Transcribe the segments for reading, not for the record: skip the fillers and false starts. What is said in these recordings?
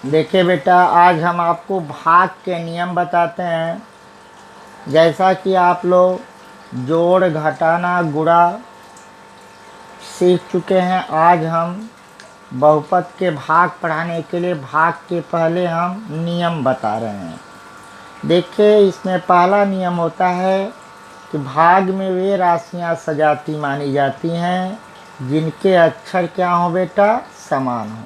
देखिए बेटा, आज हम आपको भाग के नियम बताते हैं। जैसा कि आप लोग जोड़, घटाना, गुणा सीख चुके हैं, आज हम बहुपद के भाग पढ़ाने के लिए भाग के पहले हम नियम बता रहे हैं। देखिए, इसमें पहला नियम होता है कि भाग में वे राशियां सजाती मानी जाती हैं जिनके अक्षर क्या हो बेटा, समान हो।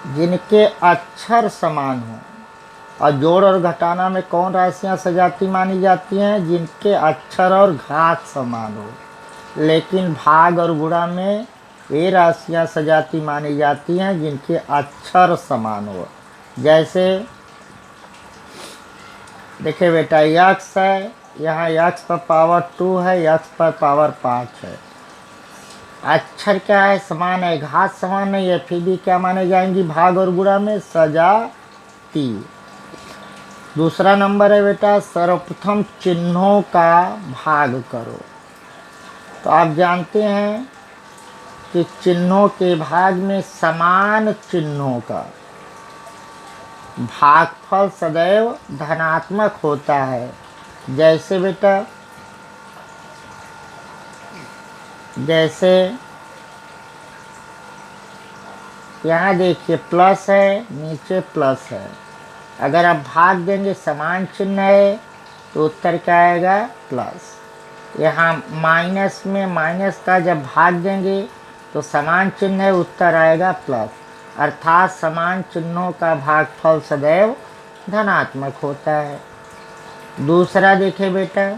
जिनके अक्षर समान हो। और जोड़ और घटाना में कौन राशियां सजाती मानी जाती हैं? जिनके अक्षर और घात समान हो। लेकिन भाग और गुणा में वे राशियां सजाती मानी जाती हैं जिनके अक्षर समान हो। जैसे देखिए बेटा, यक्स है, यहाँ यक्स पर पावर 2 है, यक्स पर पावर 5 है। अक्षर क्या है? समान है, घात समान नहीं है, फिर भी क्या माने जाएंगी भाग और गुणा में? सजाती। दूसरा नंबर है बेटा, सर्वप्रथम चिन्हों का भाग करो। तो आप जानते हैं कि चिन्हों के भाग में समान चिन्हों का भागफल सदैव धनात्मक होता है। जैसे बेटा, जैसे यहाँ देखिए प्लस है, नीचे प्लस है। अगर आप भाग देंगे, समान चिन्ह है, तो उत्तर क्या आएगा? प्लस। यहाँ माइनस में माइनस का जब भाग देंगे तो समान चिन्ह है, उत्तर आएगा प्लस। अर्थात समान चिन्हों का भागफल सदैव धनात्मक होता है। दूसरा देखिए बेटा,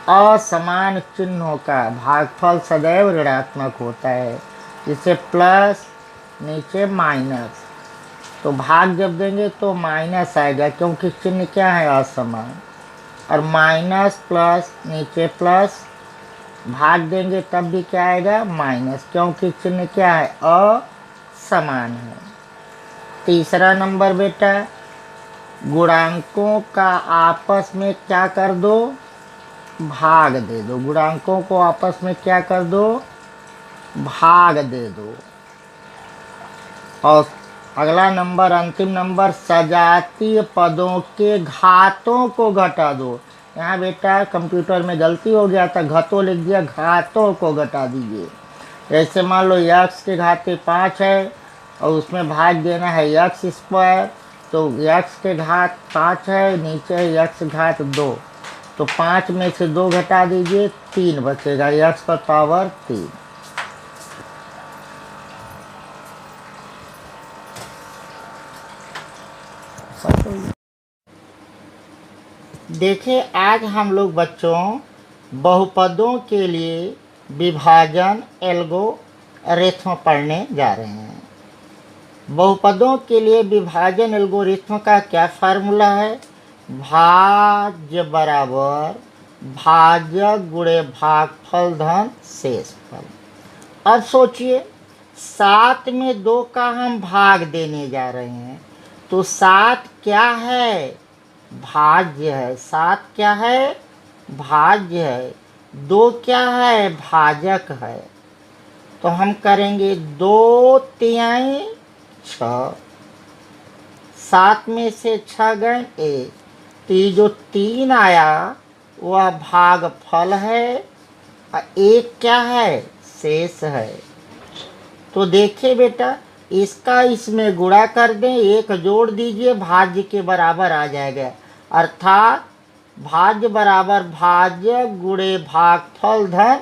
असमान चिन्हों का भागफल सदैव ऋणात्मक होता है। जैसे प्लस, नीचे माइनस, तो भाग जब देंगे तो माइनस आएगा, क्योंकि चिन्ह क्या है? असमान। और माइनस प्लस, नीचे प्लस, भाग देंगे तब भी क्या आएगा? माइनस, क्योंकि चिन्ह क्या है? असमान है। तीसरा नंबर बेटा, गुणांकों का आपस में क्या कर दो? भाग दे दो। गुणांकों को आपस में क्या कर दो? भाग दे दो। और अगला नंबर, अंतिम नंबर, सजातीय पदों के घातों को घटा दो। यहाँ बेटा कंप्यूटर में गलती हो गया था, घतों लिख दिया, घातों को घटा दीजिए। जैसे मान लो यक्स के घाते 5 है और उसमें भाग देना है यक्स स्क्वायर, तो यक्स के घात 5 है, नीचे है यक्स घात 2, तो 5 में से 2 घटा दीजिए, 3 बचेगा, यक्स पर पावर 3। देखिए, आज हम लोग बच्चों बहुपदों के लिए विभाजन एल्गोरिथ्म पढ़ने जा रहे हैं। बहुपदों के लिए विभाजन एल्गोरिथ्म का क्या फार्मूला है? भाज्य बराबर भाजक गुणे भागफल धन शेषफल। अब सोचिए, 7 में 2 का हम भाग देने जा रहे हैं, तो 7 क्या है? भाज्य है। 7 क्या है? भाज्य है। 2 क्या है? भाजक है। तो हम करेंगे 2 तिहाई 6, 7 में से 6 गए 1, तो ये जो 3 आया वह भागफल है और 1 क्या है? शेष है। तो देखिए बेटा, इसका इसमें गुणा कर दें, 1 जोड़ दीजिए, भाज्य के बराबर आ जाएगा। अर्थात भाज्य बराबर भाज्य गुणे भागफल धन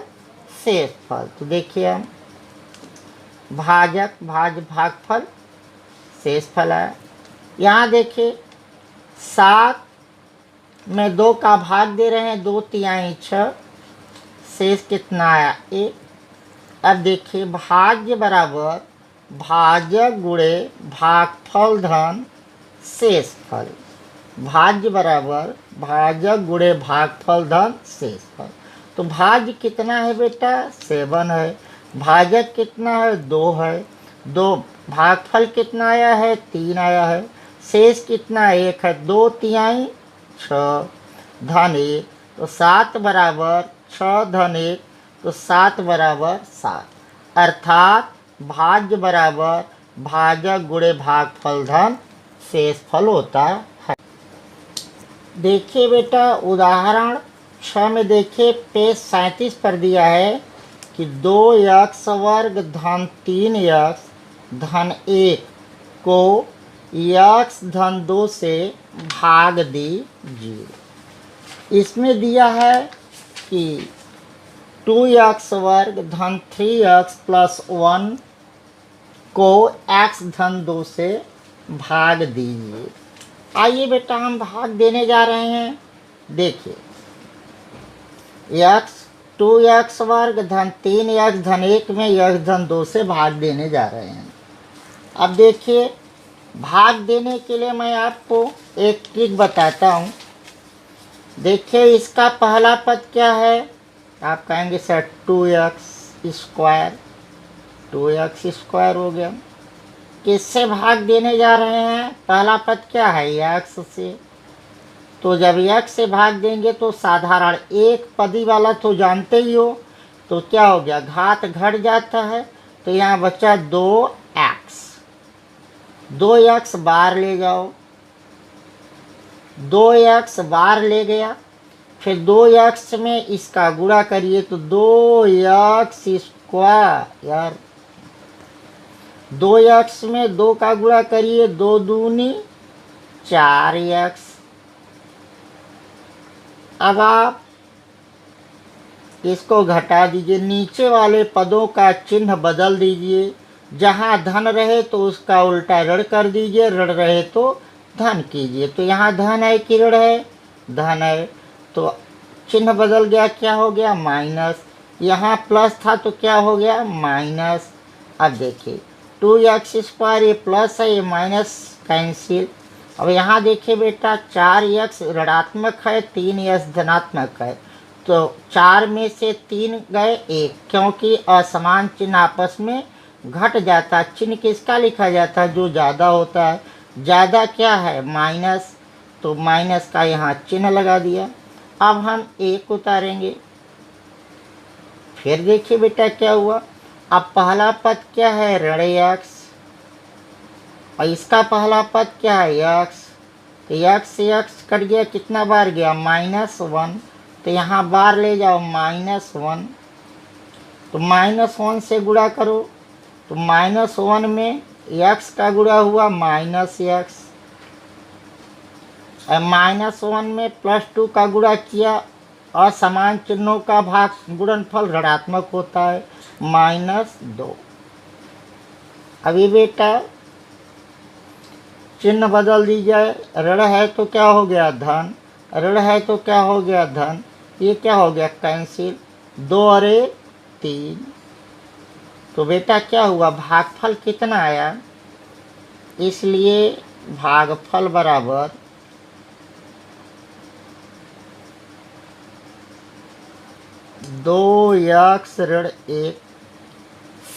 शेषफल। तो देखिए, हम भाजक भाज्य भागफल शेषफल है। यहाँ देखिए, 7 में 2 का भाग दे रहे हैं, 2 तिहाई 6, शेष कितना आया? 1। अब देखिए, भाज्य बराबर भाजक गुणे भागफल धन शेषफल। भाज्य बराबर भाजक गुणे भागफल धन शेषफल। तो भाज्य कितना है बेटा? 7 है। भाजक कितना है? 2 है। 2 भागफल कितना आया है? 3 आया है। शेष कितना? 1 है। 2 तिहाई 6 धन 1, तो 7 बराबर 6 धन 1, तो 7 बराबर 7। अर्थात भाज्य बराबर भाजक गुणे भागफल धन शेषफल होता है। देखिए बेटा उदाहरण 6 में देखिए पेज 37 पर दिया है कि 2x वर्ग धन 3x धन 1 को x धन 2 से भाग दीजिए। इसमें दिया है कि 2x वर्ग धन 3x प्लस 1 को x धन 2 से भाग दीजिए। आइए बेटा हम भाग देने जा रहे हैं। देखिए x 2x वर्ग धन 3x धन 1 में x धन 2 से भाग देने जा रहे हैं। अब देखिए भाग देने के लिए मैं आपको एक ट्रिक बताता हूँ। देखिए इसका पहला पद क्या है, आप कहेंगे sir 2x square, 2x square हो गया। किससे भाग देने जा रहे हैं, पहला पद क्या है x से, तो जब x से भाग देंगे तो साधारण एक पदी वाला तो जानते ही हो, तो क्या हो गया घात घट जाता है, तो यहाँ बचा 2x, 2x बार ले जाओ, 2x बार ले गया, फिर 2x में इसका गुणा करिए तो 2x स्क्वायर, यार 2x में 2 का गुणा करिए, 2 दूनी 4x। अब आप इसको घटा दीजिए, नीचे वाले पदों का चिन्ह बदल दीजिए, जहाँ धन रहे तो उसका उल्टा ऋण कर दीजिए, ऋण रहे तो धन कीजिए। तो यहाँ धन है कि ऋण है, धन है, तो चिन्ह बदल गया, क्या हो गया माइनस, यहाँ प्लस था तो क्या हो गया माइनस। अब देखिए 2x स्क्वायर ये प्लस है, ये माइनस कैंसिल। अब यहाँ देखिए बेटा 4x ऋणात्मक है, 3x धनात्मक है, तो 4 में से 3 गए 1, क्योंकि असमान चिन्ह आपस में घट जाता। चिन्ह किसका लिखा जाता है, जो ज़्यादा होता है, ज़्यादा क्या है माइनस, तो माइनस का यहाँ चिन्ह लगा दिया। अब हम 1 उतारेंगे, फिर देखिए बेटा क्या हुआ, अब पहला पद क्या है ऋण x, और इसका पहला पद क्या है x, तो x से x कट गया, कितना बार गया -1, तो यहाँ बार ले जाओ -1, तो -1 से गुणा करो, तो -1 में x का गुणा हुआ -x, -1 में +2 का गुणा किया, असमान चिन्हों का भाग गुणनफल ऋणात्मक होता है -2। अभी बेटा चिन्ह बदल दीजिए, ऋण है तो क्या हो गया धन, ऋण है तो क्या हो गया धन, ये क्या हो गया कैंसिल, 2 और 3, तो बेटा क्या हुआ भागफल कितना आया, इसलिए भागफल बराबर 2x ऋण 1,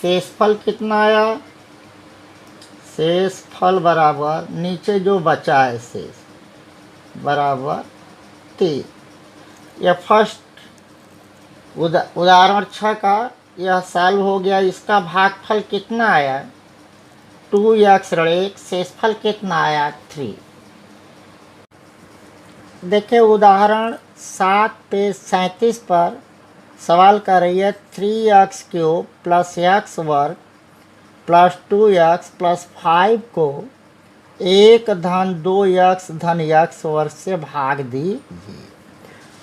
शेषफल कितना आया, शेषफल बराबर नीचे जो बचा है शेष बराबर 3। यह फर्स्ट उदाहरण 6 का यह सॉल्व हो गया। इसका भागफल कितना आया 2x ऋण 1, शेषफल कितना आया 3। देखिए उदाहरण 7 पेज 37 पर सवाल कर रही है 3x³ प्लस x वर्ग प्लस 2x प्लस 5 को 1 धन 2x धन x वर्ग से भाग दीजिए।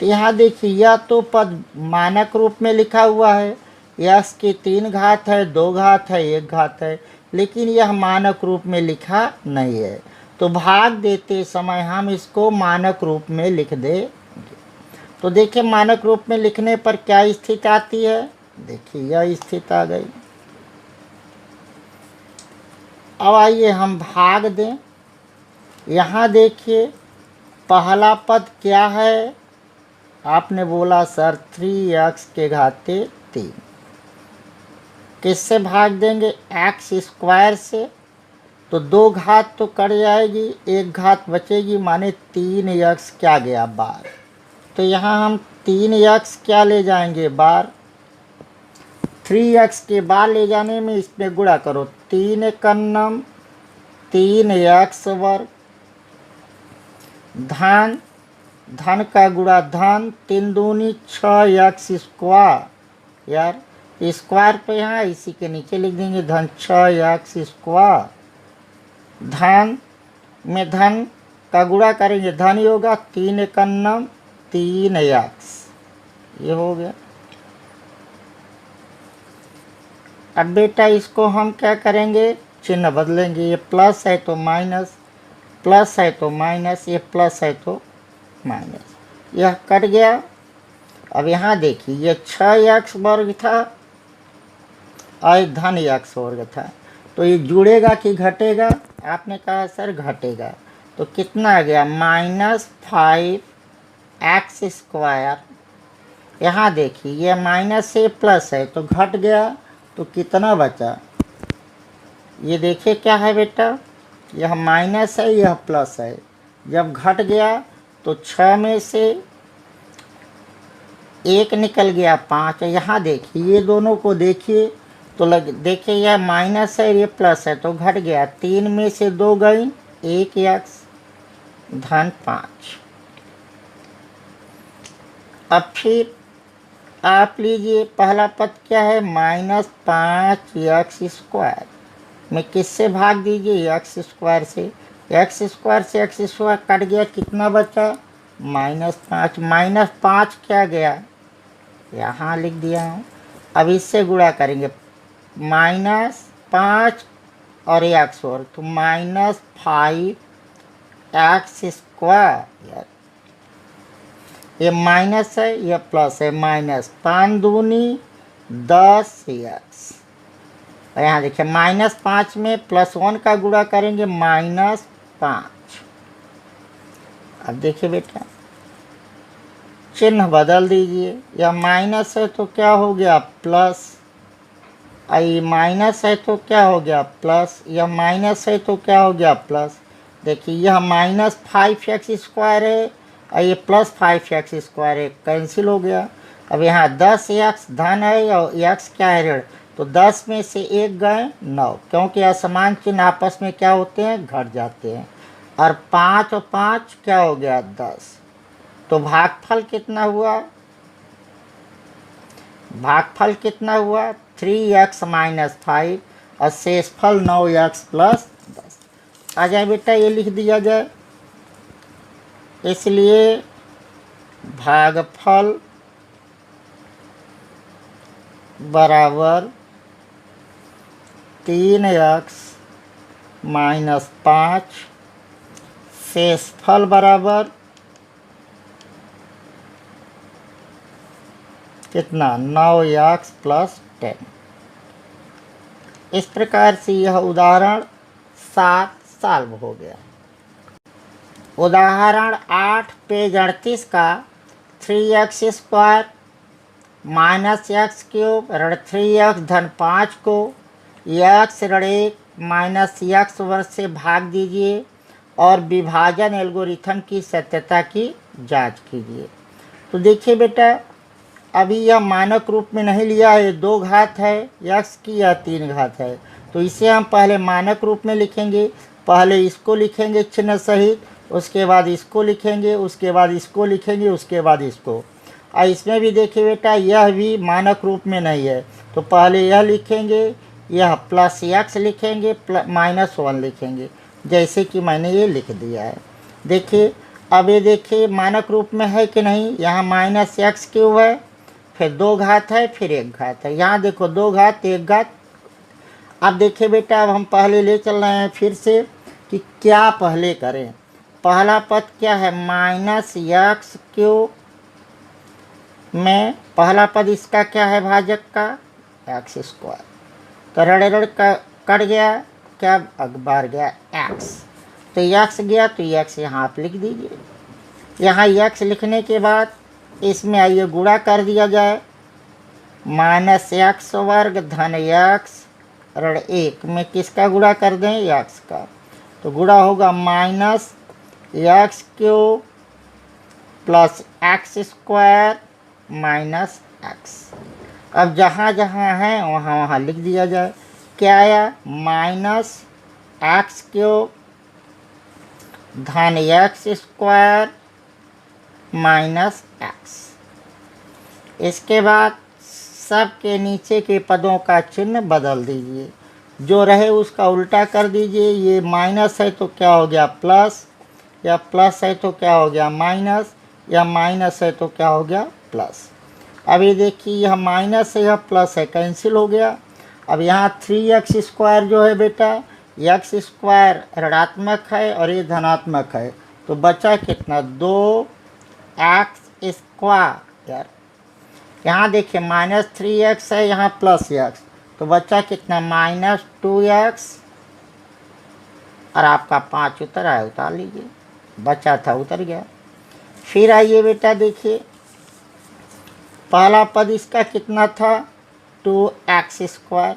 तो यहाँ देखिए यह तो पद मानक रूप में लिखा हुआ है, x की 3 घात है, 2 घात है, 1 घात है, लेकिन यह मानक रूप में लिखा नहीं है, तो भाग देते समय हम इसको मानक रूप में लिख देंगे। तो देखिए मानक रूप में लिखने पर क्या स्थिति आती है, देखिए यह स्थिति आ गई। अब आइए हम भाग दें। यहाँ देखिए पहला पद क्या है, आपने बोला सर 3x के घाते 3, किससे भाग देंगे x² से, तो 2 घात तो कट जाएगी, 1 घात बचेगी, माने 3x क्या गया बार, तो यहाँ हम 3x क्या ले जाएंगे बार, 3x के बाद ले जाने में इसमें गुणा करो, 3 एकन्नम 3x वर्ग धन धन का गुणा धन 3 दूनी 6x स्क्वायर। यार स्क्वायर पे यहाँ इसी के नीचे लिख देंगे धन 6x स्क्वायर। धन में धन का गुणा करेंगे, धन ही होगा 3 एकन्नम 3x, ये हो गया। अब बेटा इसको हम क्या करेंगे, चिन्ह बदलेंगे, ये प्लस है तो माइनस, प्लस है तो माइनस, ये प्लस है तो माइनस, यह कट गया। अब यहाँ देखिए ये 6x वर्ग था और धन x वर्ग था, तो ये जुड़ेगा कि घटेगा? आपने कहा सर घटेगा, तो कितना आ गया -5x स्क्वायर। यहाँ देखिए ये माइनस से प्लस है तो घट गया, तो कितना बचा? ये देखिए क्या है बेटा, यह माइनस है यह प्लस है, जब घट गया तो 6 में से 1 निकल गया 5। यहाँ देखिए ये दोनों को देखिए तो देखिए यह माइनस है ये प्लस है तो घट गया, 3 में से 2 गई 1x धन 5। अब फिर आप लीजिए पहला पद क्या है -5x स्क्वायर में किससे भाग दीजिए, x स्क्वायर से। x स्क्वायर से x स्क्वायर कट गया, कितना बचा -5। -5 क्या गया, यहाँ लिख दिया हूँ। अब इससे गुणा करेंगे, -5 और x वर्ग तो -5x स्क्वायर। ये माइनस है यह प्लस है, -5 दूनी 10x। और यहाँ देखिए -5 में +1 का गुणा करेंगे -5। अब देखिए बेटा चिन्ह बदल दीजिए, यह माइनस है तो क्या हो गया प्लस, ये माइनस है तो क्या हो गया प्लस, यह माइनस है तो क्या हो गया प्लस। देखिए यह -5x स्क्वायर है और ये +5x स्क्वायर है, कैंसिल हो गया। अब यहाँ 10x धन है और x क्या है ऋण, तो 10 में से 1 गए 9, क्योंकि असमान चिन्ह आपस में क्या होते हैं घट जाते हैं। और 5 और 5 क्या हो गया 10, तो भागफल कितना हुआ, भागफल कितना हुआ 3x - 5 और शेषफल 9x + 10। आ जाए बेटा ये लिख दिया जाए, इसलिए भागफल बराबर 3x - 5, शेषफल बराबर कितना 9x + 10। इस प्रकार से यह उदाहरण 7 सॉल्व हो गया। उदाहरण 8 पेज 38 का 3x स्क्वायर -x³ ऋण 3x धन 5 को x ऋण 1 - x वर्ग से भाग दीजिए और विभाजन एल्गोरिथम की सत्यता की जांच कीजिए। तो देखिए बेटा अभी यह मानक रूप में नहीं लिया है, 2 घात है x की या 3 घात है, तो इसे हम पहले मानक रूप में लिखेंगे। पहले इसको लिखेंगे चिन्ह सहित, उसके बाद इसको लिखेंगे, उसके बाद इसको लिखेंगे, उसके बाद इसको। और इसमें भी देखिए बेटा यह भी मानक रूप में नहीं है, तो पहले यह लिखेंगे, यह +x लिखेंगे, -1 लिखेंगे, जैसे कि मैंने ये लिख दिया है। देखिए अब ये देखिए मानक रूप में है कि नहीं, यहाँ -x³ है, फिर 2 घात है, फिर 1 घात है। यहाँ देखो 2 घात 1 घात। अब देखिए बेटा अब हम पहले ले चल रहे हैं फिर से कि क्या पहले करें। पहला पद क्या है -x³ में पहला पद इसका क्या है भाजक का x², तो ऋण ऋण कट गया, क्या बाहर गया x, तो x गया तो x यहाँ आप लिख दीजिए। यहाँ x लिखने के बाद इसमें आइए गुणा कर दिया जाए, -x वर्ग धन x ऋण 1 में किसका गुणा कर दें x का, तो गुणा होगा -x³ + x² - x। अब जहाँ जहाँ है वहाँ वहाँ लिख दिया जाए। क्या आया? माइनस एक्स क्यूब धन एक्स स्क्वायर माइनस एक्स। इसके बाद सब के नीचे के पदों का चिन्ह बदल दीजिए, जो रहे उसका उल्टा कर दीजिए। ये माइनस है तो क्या हो गया प्लस, या प्लस है तो क्या हो गया माइनस, या माइनस है तो क्या हो गया प्लस। अब ये देखिए यह माइनस है यह प्लस है, कैंसिल हो गया। अब यहाँ 3x² जो है बेटा, एक्स स्क्वायर ऋणात्मक है और ये धनात्मक है, तो बचा कितना 2x²। यहाँ देखिए -3x है, यहाँ +x, तो बचा कितना -2x। और आपका 5 उतर आया, उतार लीजिए, बचा था उतर गया। फिर आइए बेटा देखिए, पहला पद इसका कितना था 2x²,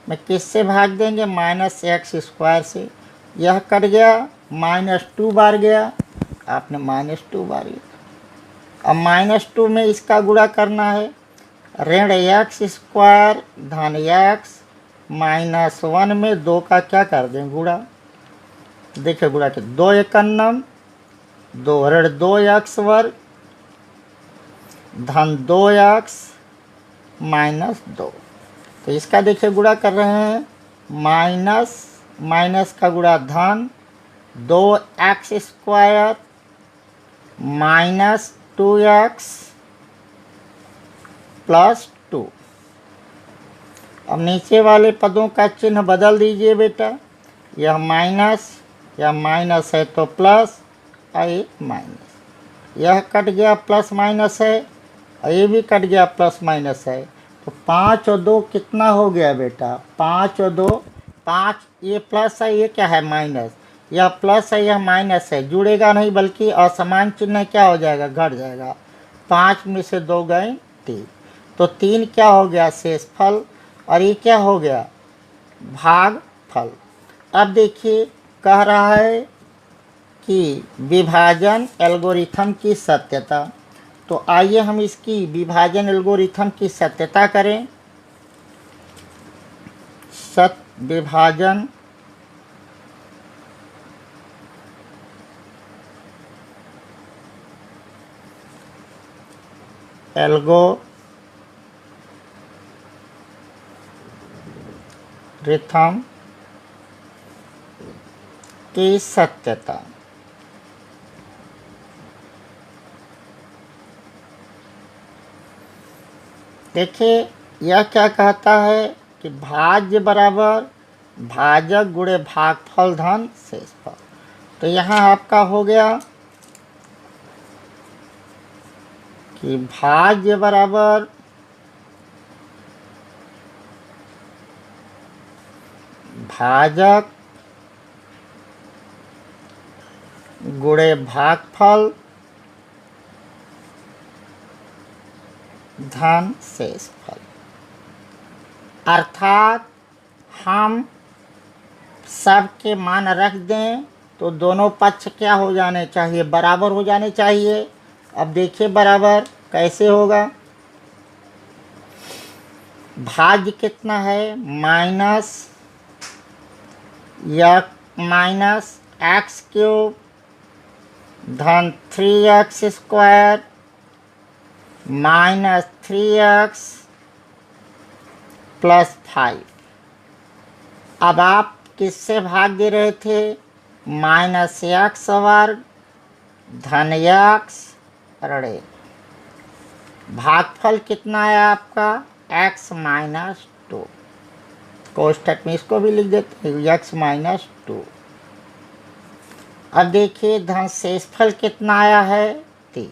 में किससे भाग देंगे -x² से। यह कट गया, -2 बार गया, आपने -2 बार गया। अब -2 में इसका गुणा करना है, ऋण x² धन x -1 में 2 का क्या कर दें गुणा। देखिए गुणा के 2 एकन्नम 2 ऋण 2x² धन 2x -2। तो इसका देखिए गुणा कर रहे हैं, माइनस माइनस का गुणा धन 2x² -2x +2। अब नीचे वाले पदों का चिन्ह बदल दीजिए बेटा, यह माइनस या माइनस है तो प्लस और ये माइनस, यह कट गया प्लस माइनस है और ये भी कट गया प्लस माइनस है। तो 5 और 2 कितना हो गया बेटा 5 और 2 5, ये प्लस है ये क्या है माइनस, यह प्लस है यह माइनस है, जुड़ेगा नहीं बल्कि असमान चिन्ह क्या हो जाएगा घट जाएगा। 5 में से 2 गए 3, तो 3 क्या हो गया शेषफल और ये क्या हो गया भागफल। अब देखिए कह रहा है कि विभाजन एल्गोरिथम की सत्यता, तो आइए हम इसकी विभाजन एल्गोरिथम की सत्यता करें। विभाजन एल्गोरिथम की सत्यता। देखिए यह क्या कहता है कि भाज्य बराबर भाजक गुणे भागफल धन शेषफल। तो यहाँ आपका हो गया कि भाज्य बराबर भाजक गुणे भागफल धन शेषफल। अर्थात हम सब के मान रख दें तो दोनों पक्ष क्या हो जाने चाहिए बराबर हो जाने चाहिए। अब देखिए बराबर कैसे होगा, भाज्य कितना है माइनस एक्स क्यूब धन 3x² -3x +5। अब आप किससे भाग दे रहे थे -x² धन x ऋण। भागफल कितना है आपका x -2, कोष्ठक में इसको भी लिख देते हैं x -2। अब देखिए धन शेषफल कितना आया है 3।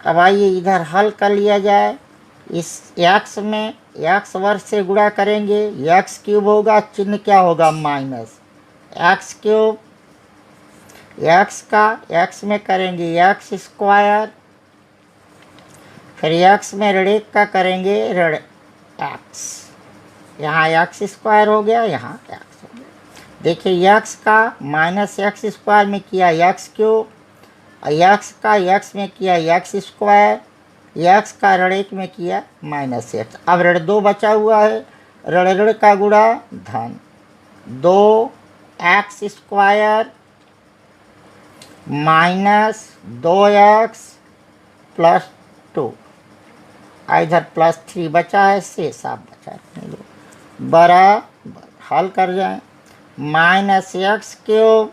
अब आइए इधर हल कर लिया जाए, इस x में x वर्ग से गुणा करेंगे x क्यूब होगा, चिन्ह क्या होगा माइनस x क्यूब, x का x में करेंगे x², फिर x में ऋण 1 का करेंगे ऋण x, यहाँ x² हो गया यहाँ x हो गया। देखिए x का -x² में किया x क्यूब, x का x में किया x², एक्स का ऋण 1 में किया माइनस एक्स। अब ऋण 2 बचा हुआ है, ऋण ऋण का गुणा धन 2x² माइनस 2x प्लस 2, इधर प्लस 3 बचा है, शेष आप बचा है बराबर हल कर जाएं -x³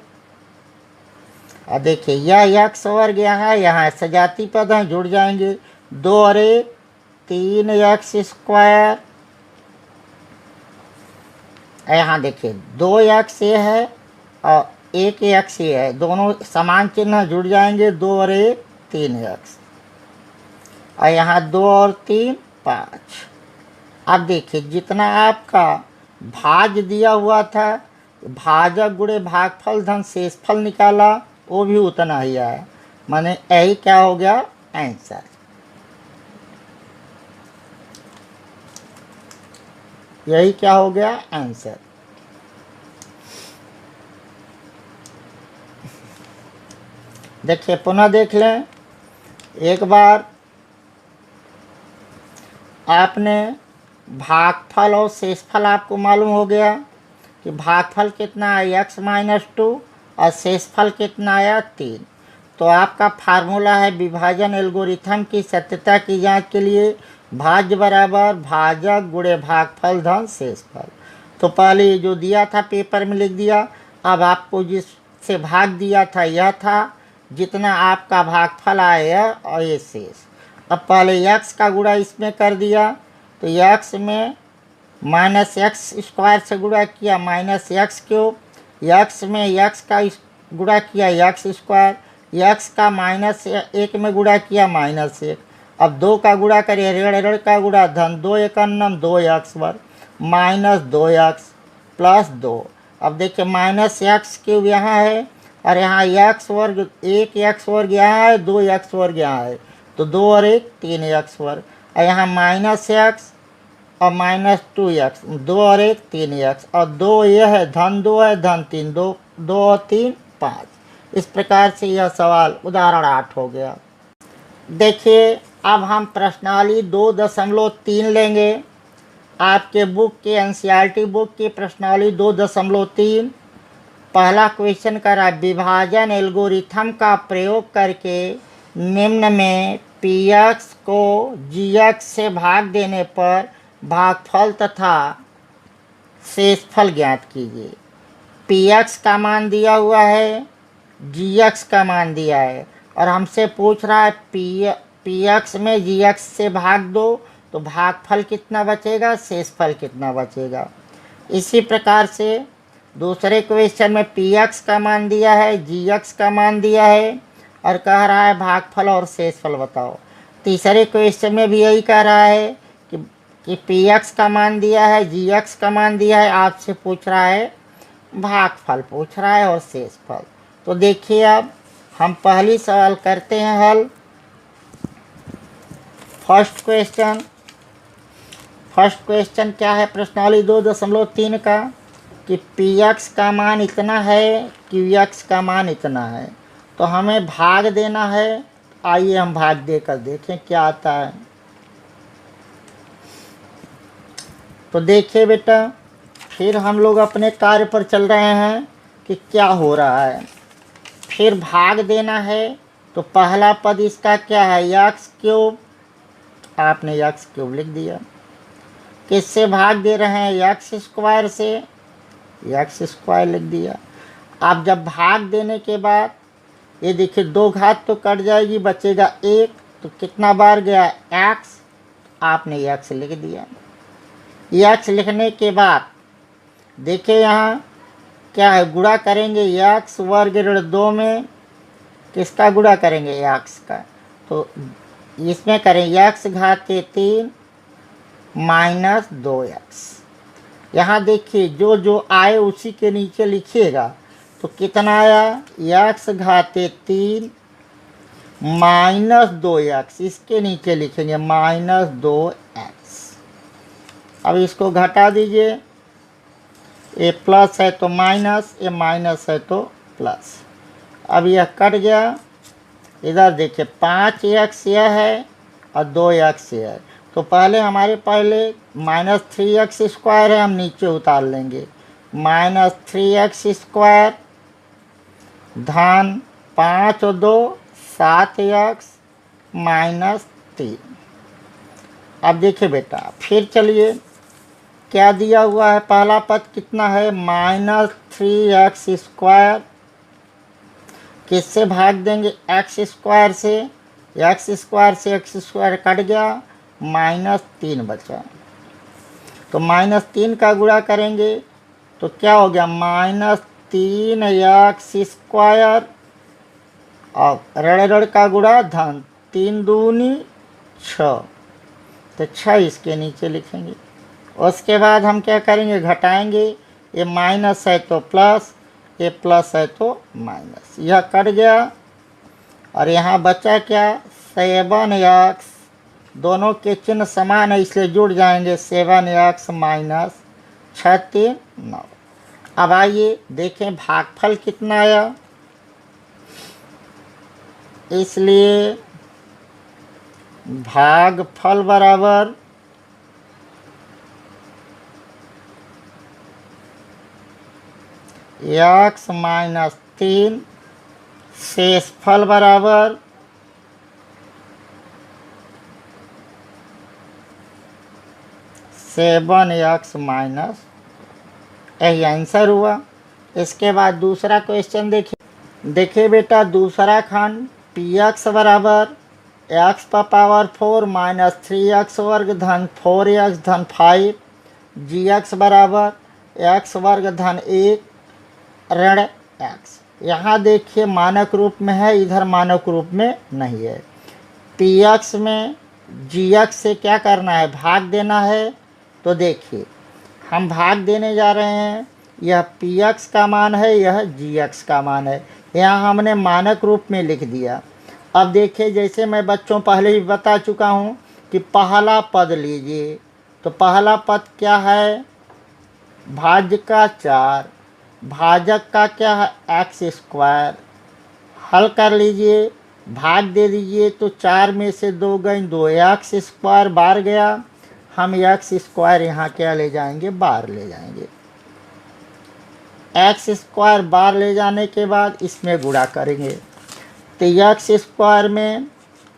और देखिए यह x वर्ग यहाँ सजाती पद हैं, जुड़ जाएंगे 2 और 1 3x²। यहाँ देखिए 2x ये है और 1x ये है, दोनों समान चिन्ह जुड़ जाएंगे 2 और 1 3x और यहाँ 2 और 3 5। अब देखिए जितना आपका भाज दिया हुआ था, भाजक गुणे भागफल धन शेषफल निकाला, वो भी उतना ही आया, माने यही क्या हो गया आंसर। यही क्या हो गया आंसर। देखिए पुनः देख लें एक बार, आपने भागफल और शेषफल आपको मालूम हो गया कि भागफल कितना आया x-2 और शेषफल कितना आया 3। तो आपका फार्मूला है विभाजन एल्गोरिथम की सत्यता की जांच के लिए भाज्य बराबर भाजक गुणे भागफल धन शेषफल। तो पहले जो दिया था पेपर में लिख दिया, अब आपको जिससे भाग दिया था यह था, जितना आपका भागफल आया और ये शेष। अब पहले x का गुणा इसमें कर दिया, तो x में -x² से गुणा किया -x³, x में x का गुणा किया x², x का -1 में गुणा किया -1। अब 2 का गुणा करिए, ऋण ऋण का गुणा धन 2 एकन्नम 2x² -2x प्लस 2। अब देखिए -x³ यहाँ है और यहाँ x वर्ग 1x वर्ग यहाँ है, 2x वर्ग यहाँ है, तो 2 और 1 3x वर्ग और यहाँ -x और -2x, 2 और 1 3x और 2 यह है धन 2 है धन 3, 2 और 3 5। इस प्रकार से यह सवाल उदाहरण 8 हो गया। देखिए अब हम प्रश्नावली 2.3 लेंगे। आपके बुक के एनसीईआरटी बुक की प्रश्नावली 2.3 पहला क्वेश्चन करा, विभाजन एल्गोरिथम का प्रयोग करके निम्न में px को gx से भाग देने पर भागफल तथा शेषफल ज्ञात कीजिए। px का मान दिया हुआ है, gx का मान दिया है और हमसे पूछ रहा है px में gx से भाग दो तो भागफल कितना बचेगा, शेषफल कितना बचेगा। इसी प्रकार से दूसरे क्वेश्चन में px का मान दिया है, gx का मान दिया है और कह रहा है भागफल और शेषफल बताओ। तीसरे क्वेश्चन में भी यही कह रहा है कि px का मान दिया है, gx का मान दिया है, आपसे पूछ रहा है भागफल पूछ रहा है और शेषफल। तो देखिए अब हम पहली सवाल करते हैं हल। फर्स्ट क्वेश्चन क्या है प्रश्नावली 2.3 का कि px का मान इतना है, qx का मान इतना है, तो हमें भाग देना है। आइए हम भाग देकर देखें क्या आता है। तो देखिए बेटा, फिर हम लोग अपने कार्य पर चल रहे हैं कि क्या हो रहा है। फिर भाग देना है तो पहला पद इसका क्या है x³, आपने x³ लिख दिया। किससे भाग दे रहे हैं x² से, x² लिख दिया। अब जब भाग देने के बाद ये देखिए 2 घात तो कट जाएगी, बचेगा 1, तो कितना बार गया x, आपने x लिख दिया। x लिखने के बाद देखिए यहाँ क्या है, गुणा करेंगे x वर्ग ऋण 2 में किसका गुणा करेंगे x का, तो इसमें करेंगे x घात 3 -2x। यहाँ देखिए जो जो आए उसी के नीचे लिखिएगा, तो कितना आया x घात 3 -2x, इसके नीचे लिखेंगे -2x। अब इसको घटा दीजिए, ये प्लस है तो माइनस, ये माइनस है तो प्लस। अब यह कट गया, इधर देखिए 5x यह है और 2x है। तो पहले -3x² है, हम नीचे उतार लेंगे। -3x² धन 5 और 2 7x -3। अब देखिए बेटा, फिर चलिए क्या दिया हुआ है, पहला पद कितना है -3x²। किससे भाग देंगे, x² से। x² से x² कट गया, -3 बचा। तो -3 का गुणा करेंगे तो क्या हो गया, -3x²। और ऋण का गुणा धन, 3 दूनी 6, तो 6 इसके नीचे लिखेंगे। उसके बाद हम क्या करेंगे, घटाएंगे। ये माइनस है तो प्लस, ये प्लस है तो माइनस, यह कट गया। और यहाँ बचा क्या, 7x। दोनों के चिन्ह समान है इसलिए जुड़ जाएंगे, 7x - 6 3 9। अब आइए देखें भागफल कितना आया। इसलिए भागफल बराबर x - 3, शेषफल बराबर -7x। यही आंसर हुआ। इसके बाद दूसरा क्वेश्चन देखिए बेटा, दूसरा खंड px बराबर x⁴ -3x² धन 4x धन 5, gx बराबर x² धन 1 ऋण x। यहाँ देखिए मानक रूप में है, इधर मानक रूप में नहीं है। px में gx से क्या करना है, भाग देना है। तो देखिए हम भाग देने जा रहे हैं, यह px का मान है, यह gx का मान है। यहाँ हमने मानक रूप में लिख दिया। अब देखिए, जैसे मैं बच्चों पहले ही बता चुका हूँ कि पहला पद लीजिए। तो पहला पद क्या है, भाज्य का 4, भाजक का क्या है x²। हल कर लीजिए, भाग दे दीजिए। तो 4 में से 2 गई 2, x² बाहर गया। हम x² यहाँ क्या ले जाएंगे, बाहर ले जाएंगे। x² बाहर ले जाने के बाद इसमें गुणा करेंगे। तो x² में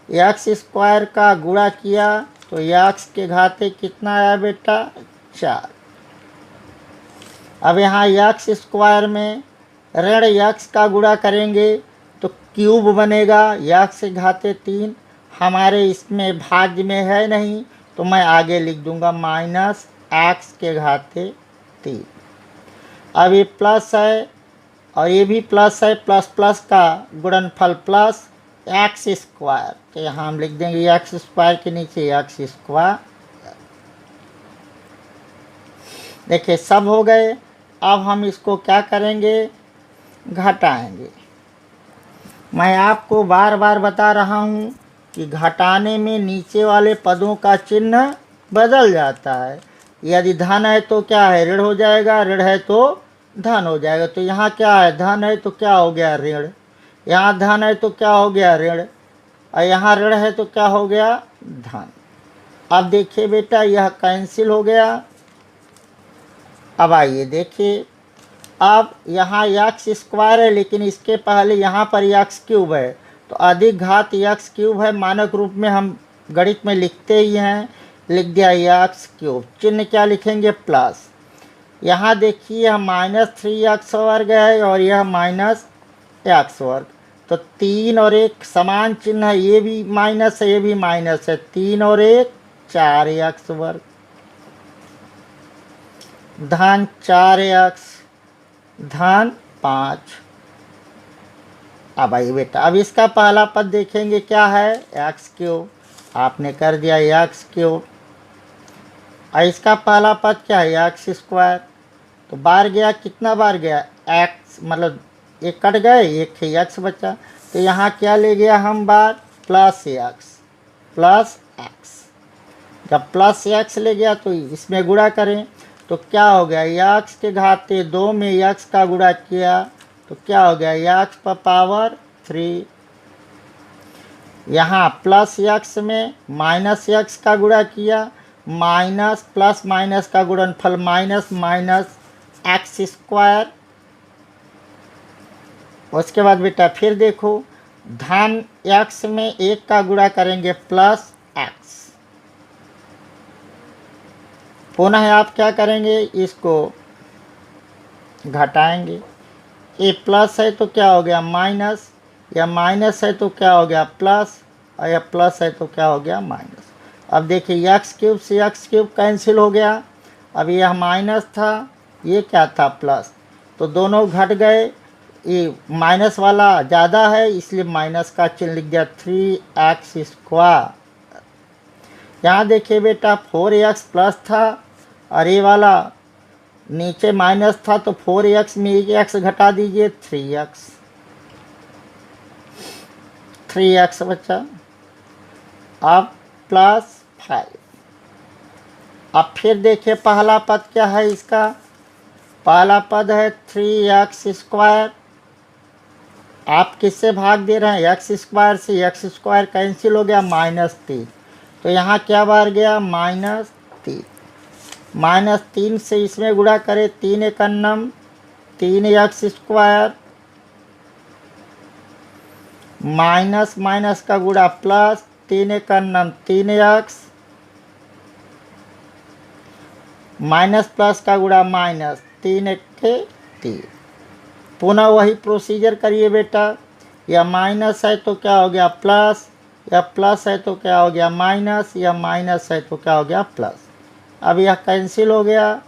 x² का गुणा किया तो x के घाते कितना आया बेटा, 4। अब यहाँ x² में ऋण x का गुणा करेंगे तो क्यूब बनेगा, x के घाते 3। हमारे इसमें भाज्य में है नहीं, तो मैं आगे लिख दूंगा -x के घाते 3। अब ये प्लस है और ये भी प्लस है, प्लस प्लस का गुणनफल प्लस x²। तो यहाँ हम लिख देंगे x² के नीचे x²। देखिए सब हो गए। अब हम इसको क्या करेंगे, घटाएंगे। मैं आपको बार बार बता रहा हूँ कि घटाने में नीचे वाले पदों का चिन्ह बदल जाता है। यदि धन है तो क्या है, ऋण हो जाएगा, ऋण है तो धन हो जाएगा। तो यहाँ क्या है, धन है तो क्या हो गया, ऋण। यहाँ धन है तो क्या हो गया, ऋण। और यहाँ ऋण है तो क्या हो गया, धन। अब देखिए बेटा, यह कैंसिल हो गया। अब आइए देखिए, अब यहाँ x² है, लेकिन इसके पहले यहाँ पर x³ है। तो अधिक घात x³ है, मानक रूप में हम गणित में लिखते ही हैं, लिख दिया x³। चिन्ह क्या लिखेंगे, प्लस। यहाँ देखिए यह -3x² है और यह -x²। तो 3 और 1 समान चिन्ह है, ये भी माइनस है, ये भी माइनस है। 3 और 1 4x² धन 4x धन 5। अब आइए बेटा, अब इसका पहला पद देखेंगे क्या है, x³। आपने कर दिया x³। और इसका पहला पद क्या है, x²। तो बाहर गया, कितना बार गया, x, मतलब एक कट गए, एक x बचा। तो यहाँ क्या ले गया हम बार, प्लस x। जब प्लस x ले गया तो इसमें गुणा करें तो क्या हो गया, x के घाते 2 में x का गुणा किया तो क्या हो गया, x⁴। यहाँ प्लस एक्स में माइनस एक्स का गुणा किया, माइनस प्लस माइनस का गुणनफल माइनस माइनस एक्स स्क्वायर। उसके बाद बेटा फिर देखो, धन एक्स में एक का गुणा करेंगे प्लस एक्स। पुनः आप क्या करेंगे, इसको घटाएंगे। ये प्लस है तो क्या हो गया माइनस, या माइनस है तो क्या हो गया प्लस, और या प्लस है तो क्या हो गया माइनस। अब देखिए एक्स क्यूब से एक्स क्यूब कैंसिल हो गया। अब यह माइनस था, ये क्या था प्लस, तो दोनों घट गए। ये माइनस वाला ज़्यादा है इसलिए माइनस का चिन्ह लिख दिया, 3x स्क्वायर। यहाँ देखिए बेटा 4x प्लस था और ये वाला नीचे माइनस था, तो 4x में एक x घटा दीजिए, 3x बचा। अब प्लस 5। अब फिर देखिए पहला पद क्या है इसका, पहला पद है 3x स्क्वायर। आप किससे भाग दे रहे हैं, एक्स स्क्वायर से। एक्स स्क्वायर कैंसिल हो गया, -3, तो यहाँ क्या बाहर गया -3। -3 से इसमें गुणा करें, 3 एकन्नम 3x स्क्वायर, माइनस माइनस का गुणा प्लस 3 एकन्नम 3x, माइनस प्लस का गुणा माइनस 3 एके 3। पुनः वही प्रोसीजर करिए बेटा, या माइनस है तो क्या हो गया प्लस, या प्लस है तो क्या हो गया माइनस, या माइनस है तो क्या हो गया प्लस। अब यह कैंसिल हो गया,